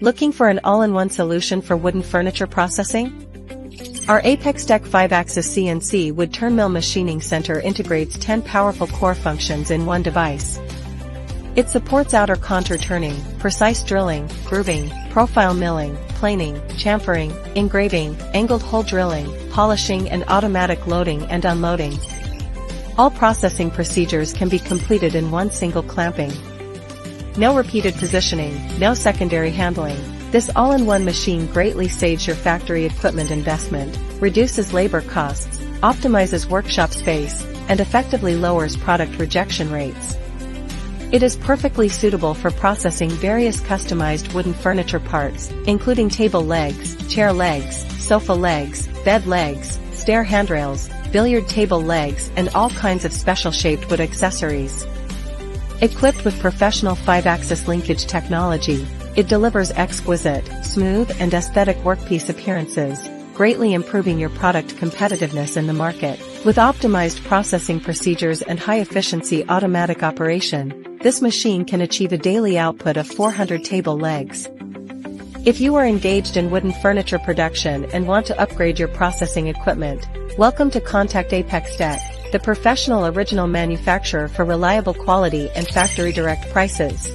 Looking for an all-in-one solution for wooden furniture processing? Our APEXTECH 5-axis CNC wood turn mill machining center integrates 10 powerful core functions in one device. It supports outer contour turning, precise drilling, grooving, profile milling, planing, chamfering, engraving, angled hole drilling, polishing and automatic loading and unloading. All processing procedures can be completed in one single clamping. No repeated positioning, no secondary handling. This all-in-one machine greatly saves your factory equipment investment, reduces labor costs, optimizes workshop space, and effectively lowers product rejection rates. It is perfectly suitable for processing various customized wooden furniture parts, including table legs, chair legs, sofa legs, bed legs, stair handrails, billiard table legs and all kinds of special-shaped wood accessories. Equipped with professional 5-axis linkage technology, it delivers exquisite, smooth and aesthetic workpiece appearances, greatly improving your product competitiveness in the market. With optimized processing procedures and high-efficiency automatic operation, this machine can achieve a daily output of 400 table legs. If you are engaged in wooden furniture production and want to upgrade your processing equipment, welcome to contact APEXTECH, the professional original manufacturer for reliable quality and factory direct prices.